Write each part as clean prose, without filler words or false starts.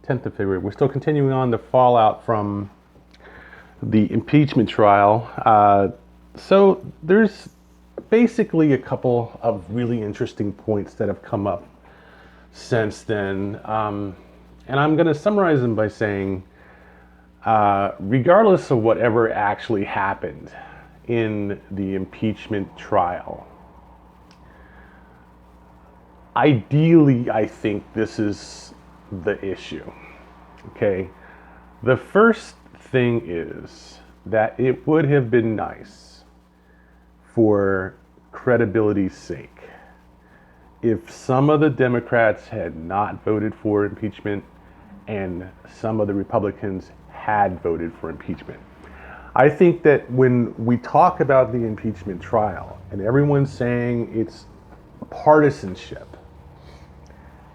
10th of February. We're still continuing on the fallout from the impeachment trial. So there's basically a couple of really interesting points that have come up since then. And I'm going to summarize them by saying, regardless of whatever actually happened in the impeachment trial, ideally, I think this is the issue. Okay. The first thing is that it would have been nice, for credibility's sake, if some of the Democrats had not voted for impeachment and some of the Republicans had voted for impeachment. I think that when we talk about the impeachment trial and everyone's saying it's partisanship,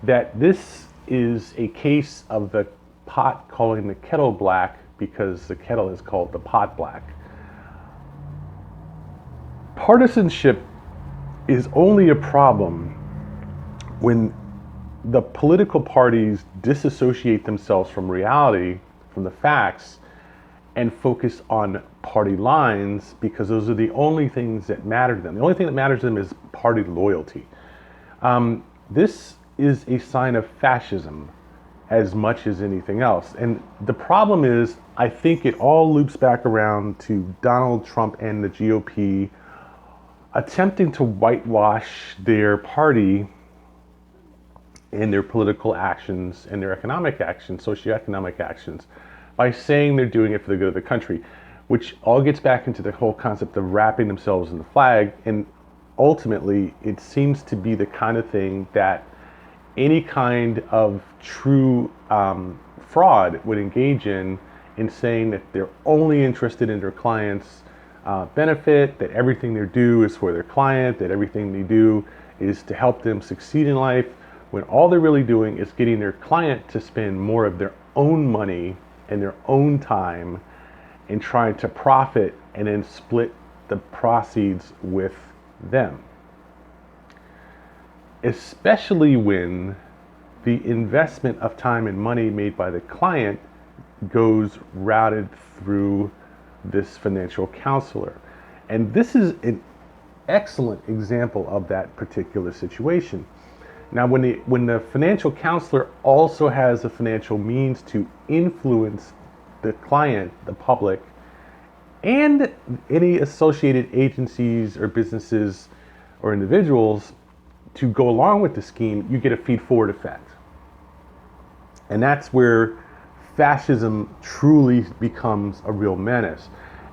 that this is a case of the pot calling the kettle black because the kettle is called the pot black. Partisanship is only a problem when the political parties disassociate themselves from reality, from the facts, and focus on party lines, because those are the only things that matter to them. The only thing that matters to them is party loyalty. This is a sign of fascism as much as anything else. And the problem is, I think it all loops back around to Donald Trump and the GOP attempting to whitewash their party and their political actions and their economic actions, socioeconomic actions, by saying they're doing it for the good of the country, which all gets back into the whole concept of wrapping themselves in the flag. And ultimately, it seems to be the kind of thing that any kind of true fraud would engage in saying that they're only interested in their clients' benefit, that everything they do is for their client, that everything they do is to help them succeed in life, when all they're really doing is getting their client to spend more of their own money and their own time and trying to profit and then split the proceeds with them. Especially when the investment of time and money made by the client goes routed through this financial counselor. And this is an excellent example of that particular situation. Now, when the financial counselor also has the financial means to influence the client, the public, and any associated agencies or businesses or individuals to go along with the scheme, you get a feed-forward effect. And that's where fascism truly becomes a real menace.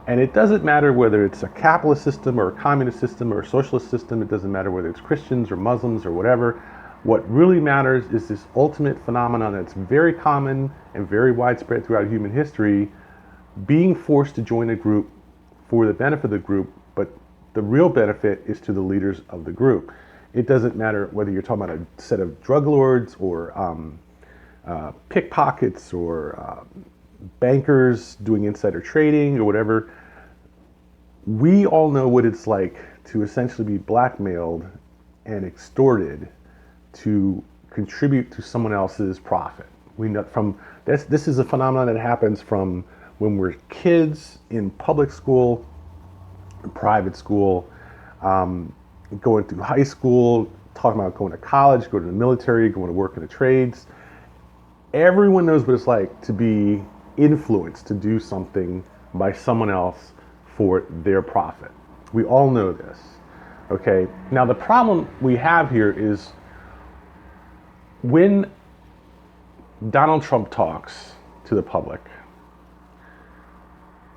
And it doesn't matter whether it's a capitalist system or a communist system or a socialist system. It doesn't matter whether it's Christians or Muslims or whatever. What really matters is this ultimate phenomenon that's very common and very widespread throughout human history, being forced to join a group for the benefit of the group, but the real benefit is to the leaders of the group. It doesn't matter whether you're talking about a set of drug lords or pickpockets or bankers doing insider trading or whatever. We all know what it's like to essentially be blackmailed and extorted to contribute to someone else's profit. We know from this is a phenomenon that happens from when we're kids in public school, in private school, going through high school, talking about going to college, going to the military, going to work in the trades. Everyone knows what it's like to be influenced to do something by someone else for their profit. We all know this. Okay. Now the problem we have here is when Donald Trump talks to the public,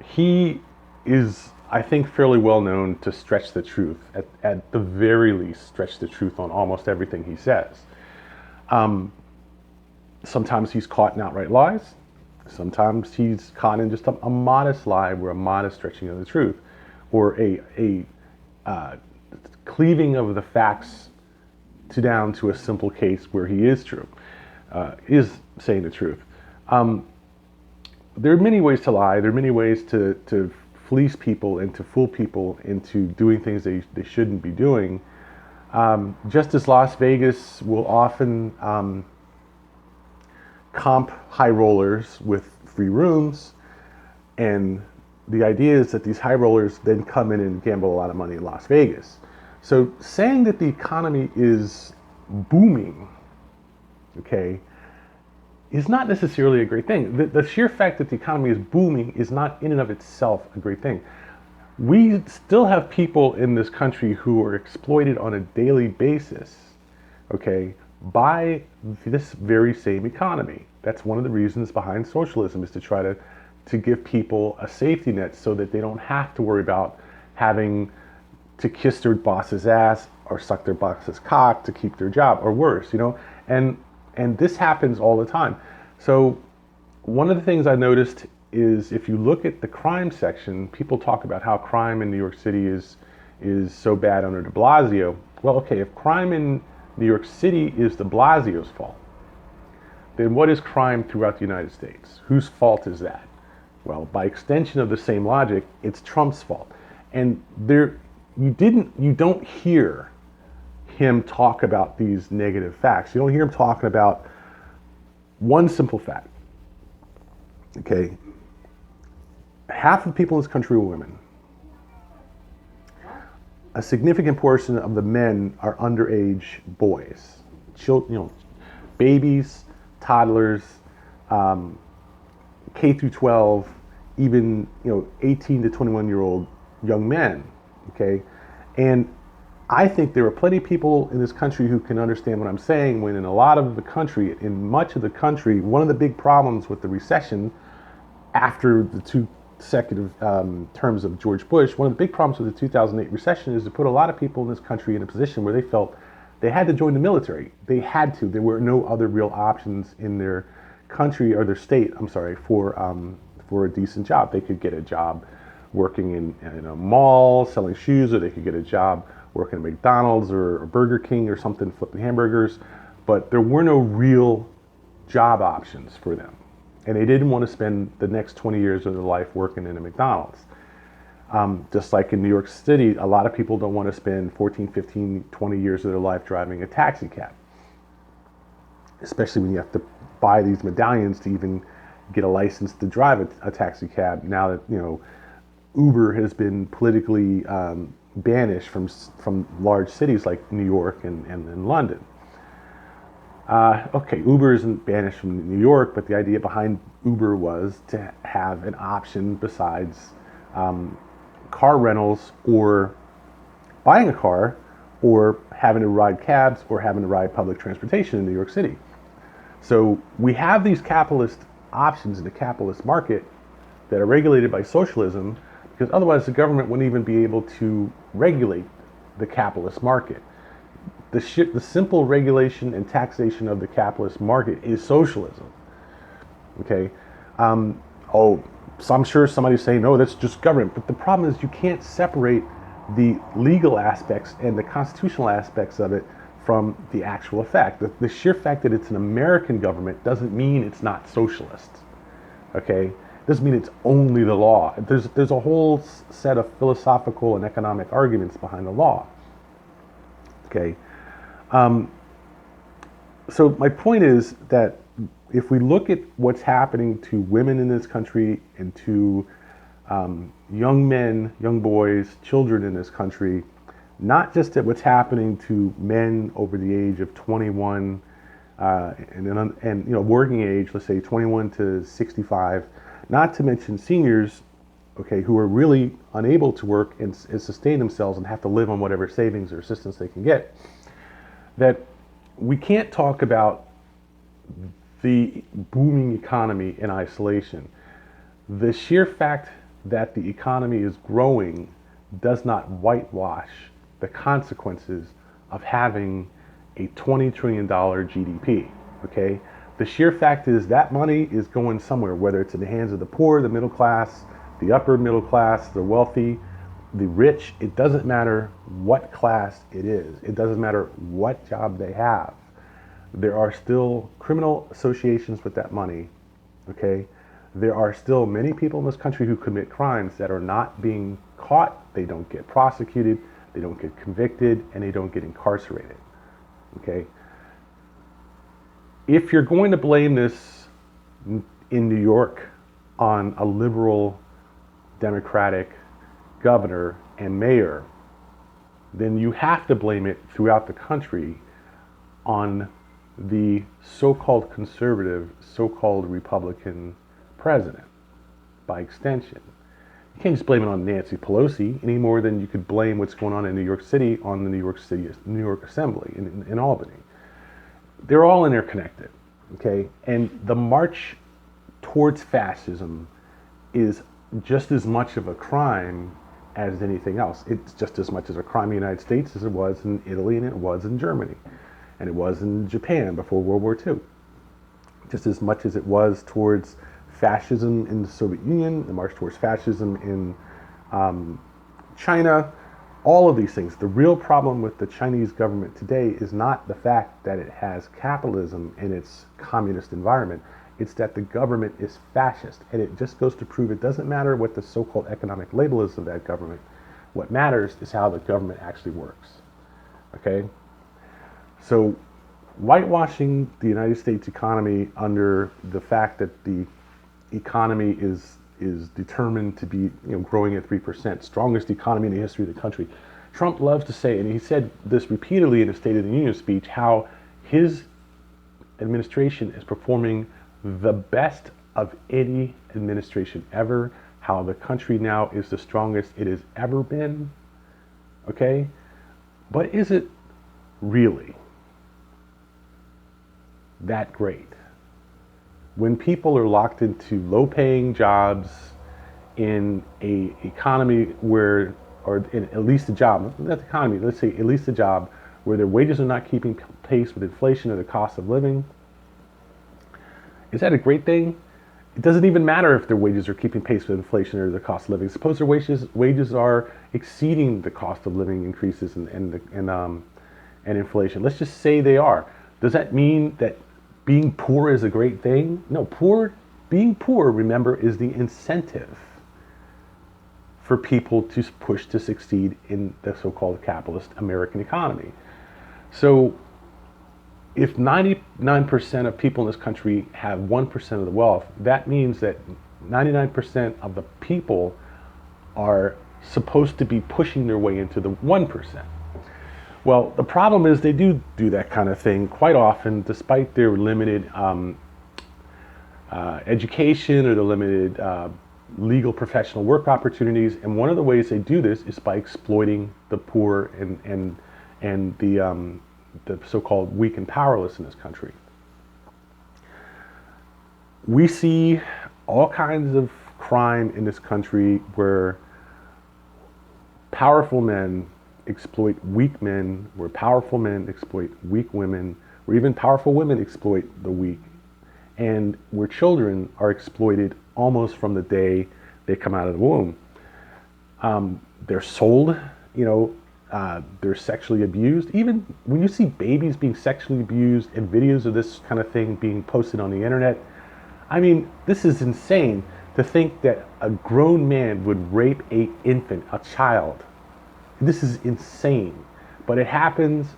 he is, I think, fairly well known to stretch the truth, at the very least, stretch the truth on almost everything he says. Sometimes he's caught in outright lies. Sometimes he's caught in just a modest lie or a modest stretching of the truth, or a cleaving of the facts down to a simple case where he is saying the truth. There are many ways to lie. There are many ways to fleece people and to fool people into doing things they shouldn't be doing. Just as Las Vegas will often comp high rollers with free rooms, and the idea is that these high rollers then come in and gamble a lot of money in Las Vegas. So saying that the economy is booming, okay, is not necessarily a great thing. The sheer fact that the economy is booming is not in and of itself a great thing. We still have people in this country who are exploited on a daily basis, okay, by this very same economy. That's one of the reasons behind socialism, is to try to give people a safety net so that they don't have to worry about having to kiss their boss's ass or suck their boss's cock to keep their job, or worse, you know, and this happens all the time. So one of the things I noticed is, if you look at the crime section, people talk about how crime in New York City is so bad under de Blasio. Well, okay, if crime in New York City is de Blasio's fault, then what is crime throughout the United States? Whose fault is that? Well, by extension of the same logic, it's Trump's fault. And you don't hear him talk about these negative facts. You don't hear him talking about one simple fact. Okay, half of the people in this country are women. A significant portion of the men are underage boys, children, you know, babies, toddlers, K through 12, even 18 to 21-year-old young men. Okay, and I think there are plenty of people in this country who can understand what I'm saying, when in a lot of the country, in much of the country, one of the big problems with the recession after the two consecutive terms of George Bush, one of the big problems with the 2008 recession is to put a lot of people in this country in a position where they felt they had to join the military. They had to. There were no other real options in their country, or their state, I'm sorry, for a decent job. They could get a job working in a mall selling shoes, or they could get a job working at McDonald's or Burger King or something, flipping hamburgers, but there were no real job options for them. And they didn't want to spend the next 20 years of their life working in a McDonald's. Just like in New York City, a lot of people don't want to spend 14, 15, 20 years of their life driving a taxi cab, especially when you have to buy these medallions to even get a license to drive a taxi cab, now that Uber has been politically banished from large cities like New York and London. Okay, Uber isn't banished from New York, but the idea behind Uber was to have an option besides car rentals, or buying a car, or having to ride cabs, or having to ride public transportation in New York City. So we have these capitalist options in the capitalist market that are regulated by socialism, because otherwise the government wouldn't even be able to regulate the capitalist market. The simple regulation and taxation of the capitalist market is socialism. Okay, so I'm sure somebody's saying, no, that's just government. But the problem is, you can't separate the legal aspects and the constitutional aspects of it from the actual effect. The sheer fact that it's an American government doesn't mean it's not socialist. Okay, doesn't mean it's only the law. There's a whole set of philosophical and economic arguments behind the law. Okay. So my point is that if we look at what's happening to women in this country, and to young men, young boys, children in this country, not just at what's happening to men over the age of 21 and working age, let's say 21 to 65, not to mention seniors, okay, who are really unable to work and sustain themselves and have to live on whatever savings or assistance they can get, that we can't talk about the booming economy in isolation. The sheer fact that the economy is growing does not whitewash the consequences of having a $20 trillion GDP, okay? The sheer fact is that money is going somewhere, whether it's in the hands of the poor, the middle class, the upper middle class, the wealthy, the rich. It doesn't matter what class it is. It doesn't matter what job they have. There are still criminal associations with that money, okay? There are still many people in this country who commit crimes that are not being caught. They don't get prosecuted, they don't get convicted, and they don't get incarcerated, okay? If you're going to blame this in New York on a liberal Democratic governor and mayor, then you have to blame it throughout the country on the so-called conservative, so-called Republican president, by extension. You can't just blame it on Nancy Pelosi any more than you could blame what's going on in New York City on the New York Assembly in Albany. They're all interconnected, okay? And the march towards fascism is just as much of a crime as anything else. It's just as much as a crime in the United States as it was in Italy, and it was in Germany, and it was in Japan before World War II. Just as much as it was towards fascism in the Soviet Union, the march towards fascism in China, all of these things. The real problem with the Chinese government today is not the fact that it has capitalism in its communist environment. It's that the government is fascist, and it just goes to prove it doesn't matter what the so-called economic label is of that government. What matters is how the government actually works, okay? So whitewashing the United States economy under the fact that the economy is determined to be growing at 3%, strongest economy in the history of the country. Trump loves to say, and he said this repeatedly in his State of the Union speech, how his administration is performing the best of any administration ever, how the country now is the strongest it has ever been, okay? But is it really that great? When people are locked into low-paying jobs in a economy where, or in at least a job, not the economy, let's say at least a job where their wages are not keeping pace with inflation or the cost of living, is that a great thing? It doesn't even matter if their wages are keeping pace with inflation or the cost of living. Suppose their wages are exceeding the cost of living increases and inflation. Let's just say they are. Does that mean that being poor is a great thing? No, being poor, remember, is the incentive for people to push to succeed in the so-called capitalist American economy. So if 99% of people in this country have 1% of the wealth, that means that 99% of the people are supposed to be pushing their way into the 1%. Well, the problem is they do that kind of thing quite often, despite their limited education or the limited legal professional work opportunities. And one of the ways they do this is by exploiting the poor and the so-called weak and powerless in this country. We see all kinds of crime in this country where powerful men exploit weak men, where powerful men exploit weak women, where even powerful women exploit the weak, and where children are exploited almost from the day they come out of the womb. They're sold, they're sexually abused. Even when you see babies being sexually abused and videos of this kind of thing being posted on the internet, I mean, this is insane to think that a grown man would rape an infant, a child. This is insane, but it happens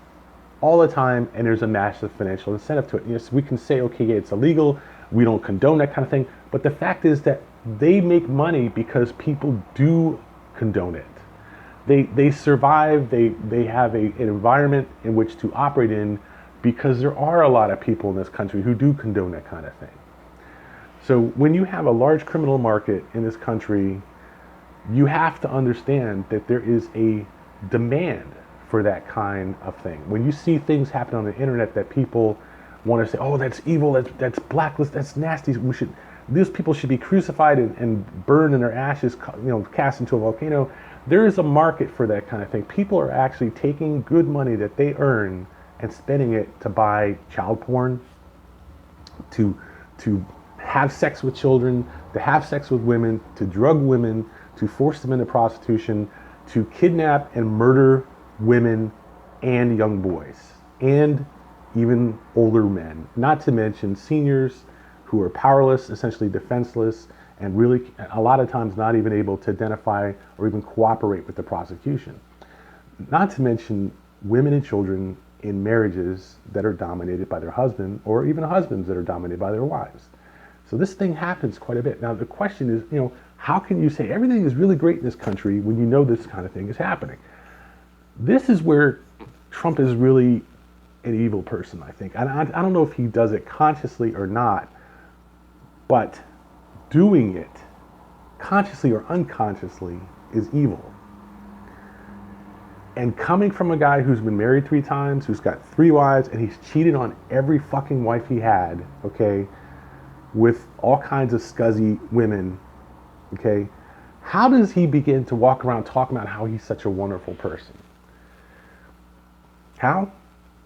all the time, and there's a massive financial incentive to it. Yes, we can say, okay, yeah, it's illegal, we don't condone that kind of thing, but the fact is that they make money because people do condone it. They survive, they have an environment in which to operate in because there are a lot of people in this country who do condone that kind of thing. So when you have a large criminal market in this country, you have to understand that there is a demand for that kind of thing. When you see things happen on the internet that people want to say, oh, that's evil, that's blacklist, that's nasty, these people should be crucified and burned and their ashes, cast into a volcano. There is a market for that kind of thing. People are actually taking good money that they earn and spending it to buy child porn, to have sex with children, to have sex with women, to drug women, to force them into prostitution, to kidnap and murder women and young boys, and even older men, not to mention seniors who are powerless, essentially defenseless, and really a lot of times not even able to identify or even cooperate with the prosecution. Not to mention women and children in marriages that are dominated by their husband, or even husbands that are dominated by their wives. So this thing happens quite a bit. Now the question is, how can you say everything is really great in this country when you know this kind of thing is happening? This is where Trump is really an evil person, I think. I don't know if he does it consciously or not, but doing it consciously or unconsciously is evil. And coming from a guy who's been married 3 times, who's got 3 wives, and he's cheated on every fucking wife he had, okay, with all kinds of scuzzy women, okay, how does he begin to walk around talking about how he's such a wonderful person? How?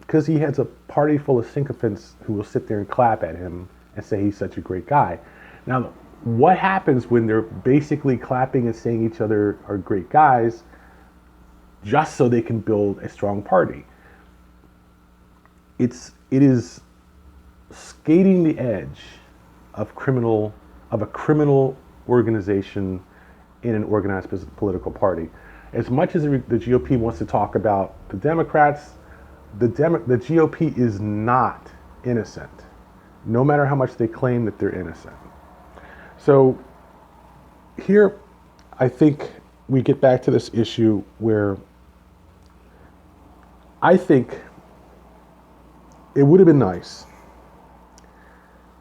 Because he has a party full of sycophants who will sit there and clap at him and say he's such a great guy. Now, what happens when they're basically clapping and saying each other are great guys just so they can build a strong party? It is skating the edge of a criminal organization in an organized political party. As much as the GOP wants to talk about the Democrats, the GOP is not innocent, no matter how much they claim that they're innocent. So here, I think we get back to this issue where I think it would have been nice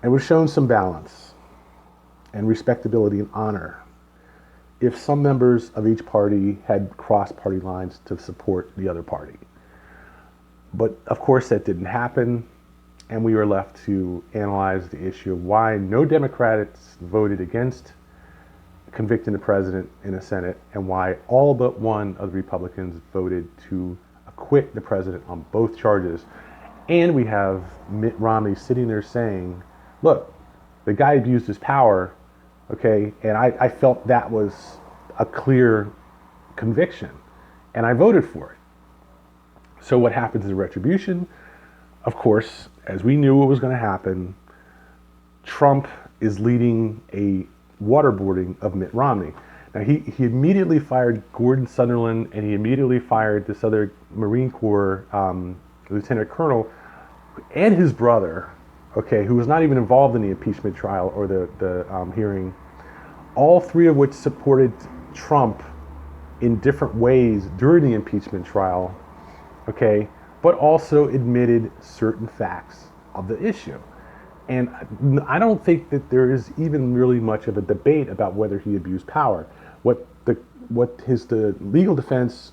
and would have shown some balance and respectability and honor if some members of each party had crossed party lines to support the other party. But of course that didn't happen, and we were left to analyze the issue of why no Democrats voted against convicting the president in the Senate, and why all but one of the Republicans voted to acquit the president on both charges. And we have Mitt Romney sitting there saying, look, the guy abused his power, okay, and I felt that was a clear conviction, and I voted for it. So what happens is Retribution. Of course, as we knew what was going to happen, Trump is leading a waterboarding of Mitt Romney. Now, he immediately fired Gordon Sunderland, and he immediately fired this other Marine Corps lieutenant colonel and his brother, okay, who was not even involved in the impeachment trial or the hearing, all 3 of which supported Trump in different ways during the impeachment trial, okay, but also admitted certain facts of the issue. And I don't think that there is even really much of a debate about whether he abused power. What the legal defense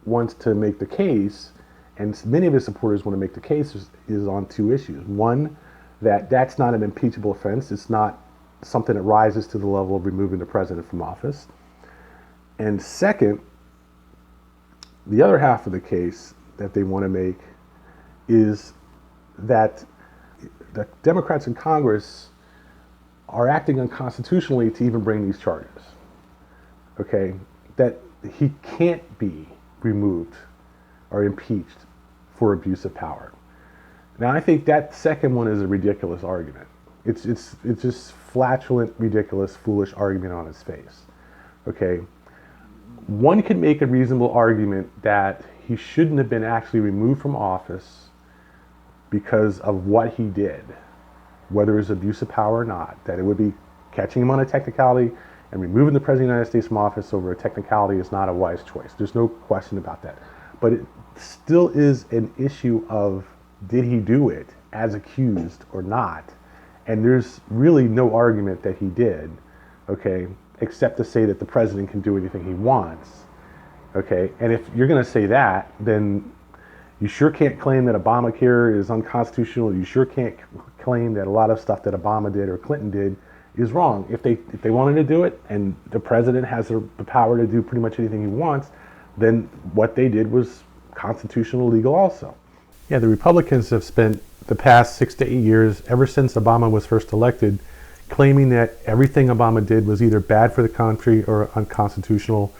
wants to make the case, and many of his supporters want to make the case, is on 2 issues. One, that's not an impeachable offense. It's not something that rises to the level of removing the president from office. And second, the other half of the case that they want to make is that the Democrats in Congress are acting unconstitutionally to even bring these charges. Okay, that he can't be removed or impeached for abuse of power. Now, I think that second one is a ridiculous argument. It's just flatulent, ridiculous, foolish argument on its face. Okay, one can make a reasonable argument that he shouldn't have been actually removed from office because of what he did, whether it was abuse of power or not, that it would be catching him on a technicality, and removing the President of the United States from office over a technicality is not a wise choice. There's no question about that. But it still is an issue of, did he do it as accused or not? And there's really no argument that he did, okay, except to say that the president can do anything he wants, okay? And if you're gonna say that, then you sure can't claim that Obamacare is unconstitutional. You sure can't claim that a lot of stuff that Obama did or Clinton did is wrong. If they wanted to do it, and the president has the power to do pretty much anything he wants, then what they did was constitutional, legal also. Yeah, the Republicans have spent the past 6 to 8 years, ever since Obama was first elected, claiming that everything Obama did was either bad for the country or unconstitutional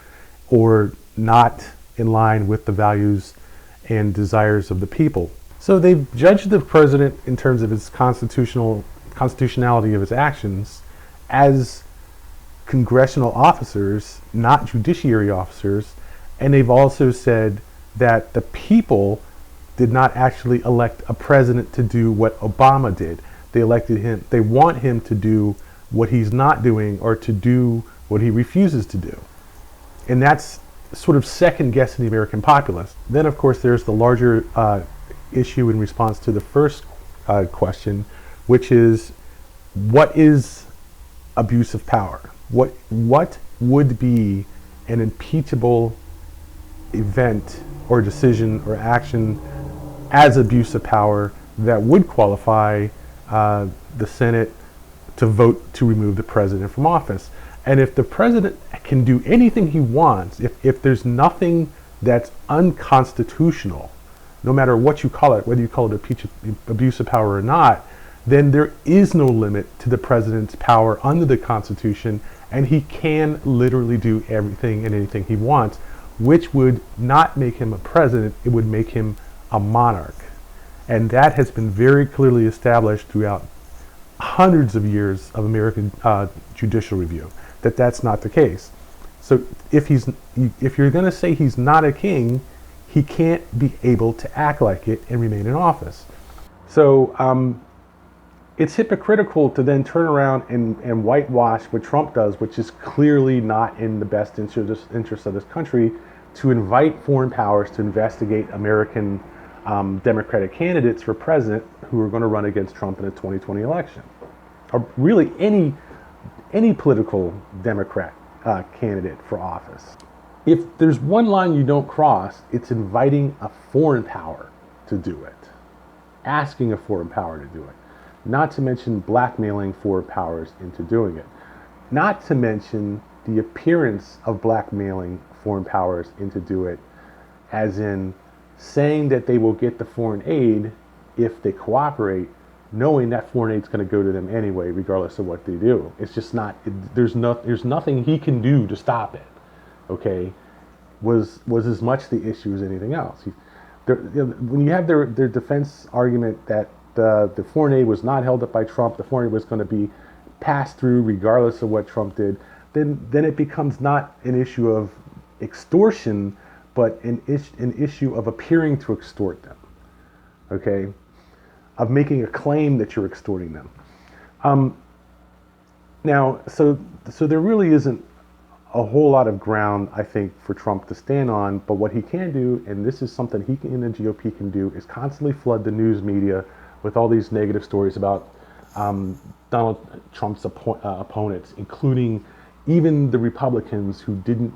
or not in line with the values and desires of the people. So they've judged the president in terms of his constitutionality of his actions as congressional officers, not judiciary officers, and they've also said that the people did not actually elect a president to do what Obama did. they elected him. They want him to do what he's not doing or to do what he refuses to do. And that's sort of second guessing the American populace. Then, of course, there's the larger issue in response to the first question, which is, what is abuse of power? What would be an impeachable event or decision or action as abuse of power that would qualify the Senate to vote to remove the president from office? And if the president can do anything he wants, if there's nothing that's unconstitutional, no matter what you call it, whether you call it abuse of power or not, then there is no limit to the president's power under the Constitution, and he can literally do everything and anything he wants, which would not make him a president, it would make him a monarch. And that has been very clearly established throughout hundreds of years of American judicial review, that that's not the case. So if you're going to say he's not a king, he can't be able to act like it and remain in office. So it's hypocritical to then turn around and whitewash what Trump does, which is clearly not in the best interest of this country, to invite foreign powers to investigate American Democratic candidates for president who are going to run against Trump in the 2020 election, or really any political Democrat candidate for office. If there's one line you don't cross, it's inviting a foreign power to do it, asking a foreign power to do it, not to mention blackmailing foreign powers into doing it, not to mention the appearance of blackmailing foreign powers into do it, as in saying that they will get the foreign aid if they cooperate, knowing that foreign aid is going to go to them anyway, regardless of what they do. It's just not, there's nothing he can do to stop it, okay, was as much the issue as anything else. When you have their defense argument that the foreign aid was not held up by Trump, the foreign aid was going to be passed through regardless of what Trump did, then it becomes not an issue of extortion, but an issue of appearing to extort them, okay, of making a claim that you're extorting them. Now, so there really isn't a whole lot of ground, I think, for Trump to stand on, but what he can do, and this is something he and the GOP can do, is constantly flood the news media with all these negative stories about Donald Trump's opponents, including even the Republicans who didn't,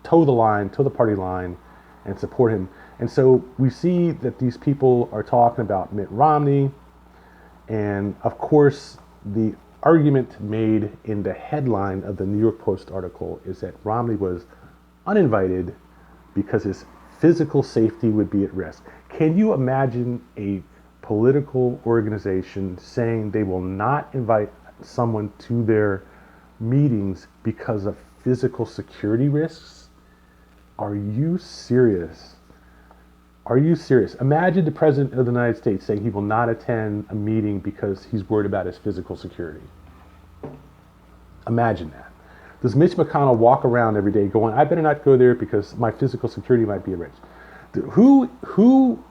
toe the party line and support him. And so we see that these people are talking about Mitt Romney, and of course the argument made in the headline of the New York Post article is that Romney was uninvited because his physical safety would be at risk. Can you imagine a political organization saying they will not invite someone to their meetings because of physical security risks? Are you serious? Are you serious? Imagine the President of the United States saying he will not attend a meeting because he's worried about his physical security. Imagine that. Does Mitch McConnell walk around every day going, I better not go there because my physical security might be at risk? Who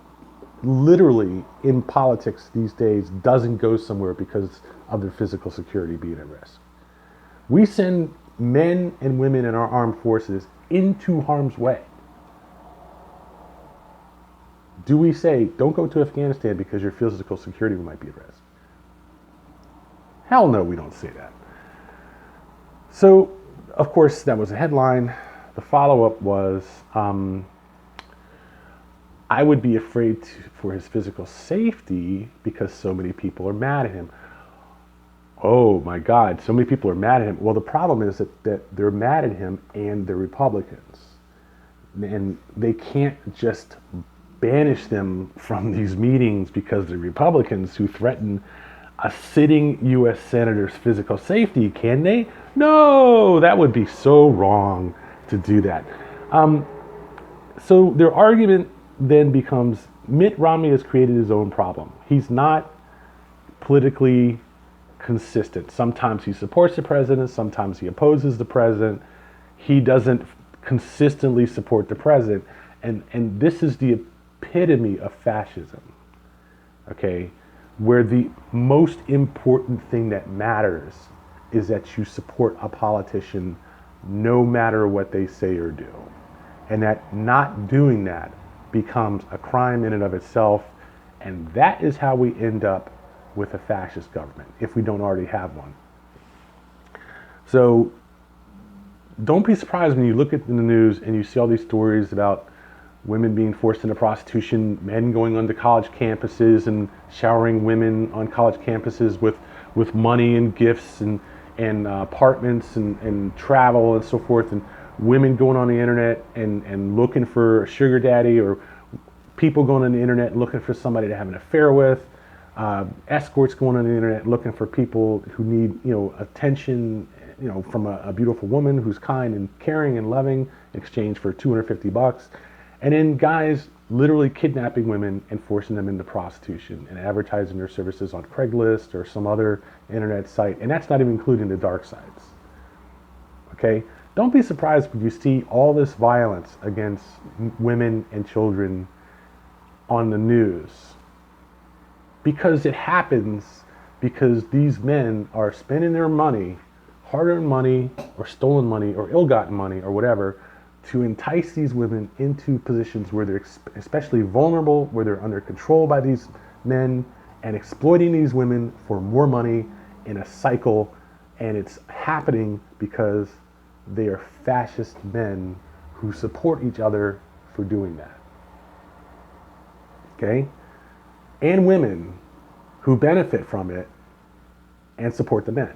literally in politics these days doesn't go somewhere because of their physical security being at risk? We send men and women in our armed forces into harm's way. Do we say, don't go to Afghanistan because your physical security might be at risk? Hell no, we don't say that. So, of course, that was a headline. The follow-up was, I would be afraid for his physical safety because so many people are mad at him. Oh my God, so many people are mad at him. Well, the problem is that they're mad at him and they're Republicans. And they can't just banish them from these meetings because they're Republicans who threaten a sitting U.S. senator's physical safety, can they? No, that would be so wrong to do that. So their argument then becomes Mitt Romney has created his own problem. He's not politically consistent. Sometimes he supports the president, sometimes he opposes the president. He doesn't consistently support the president. And this is the epitome of fascism. Okay? where the most important thing that matters is that you support a politician no matter what they say or do. And that not doing that becomes a crime in and of itself. And that is how we end up with a fascist government, if we don't already have one. So don't be surprised when you look at the news and you see all these stories about women being forced into prostitution, men going onto college campuses and showering women on college campuses with money and gifts and apartments and travel and so forth, and women going on the internet and looking for a sugar daddy, or people going on the internet looking for somebody to have an affair with, escorts going on the internet looking for people who need, attention, from a beautiful woman who's kind and caring and loving in exchange for $250. And then guys literally kidnapping women and forcing them into prostitution and advertising their services on Craigslist or some other internet site. And that's not even including the dark sites. Okay? Don't be surprised when you see all this violence against women and children on the news. Because it happens because these men are spending their money, hard-earned money or stolen money or ill-gotten money or whatever, to entice these women into positions where they're especially vulnerable, where they're under control by these men, and exploiting these women for more money in a cycle. And it's happening because they are fascist men who support each other for doing that. Okay? And women who benefit from it and support the men.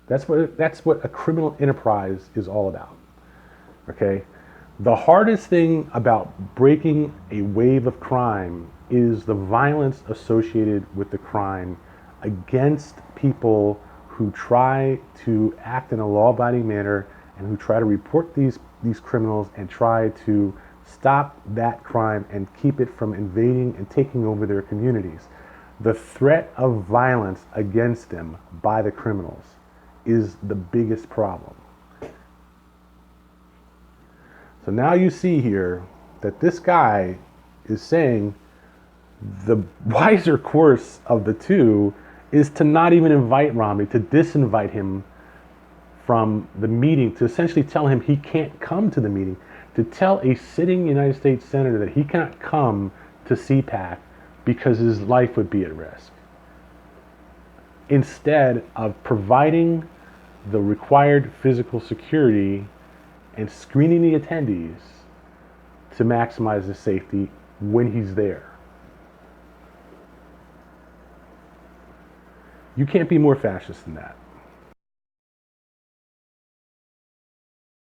That's what a criminal enterprise is all about. Okay? The hardest thing about breaking a wave of crime is the violence associated with the crime against people who try to act in a law-abiding manner and who try to report these criminals and try to stop that crime and keep it from invading and taking over their communities. The threat of violence against them by the criminals is the biggest problem. So now you see here that this guy is saying the wiser course of the two is to not even invite Romney, to disinvite him from the meeting, to essentially tell him he can't come to the meeting, to tell a sitting United States Senator that he cannot come to CPAC because his life would be at risk. Instead of providing the required physical security and screening the attendees to maximize his safety when he's there. You can't be more fascist than that.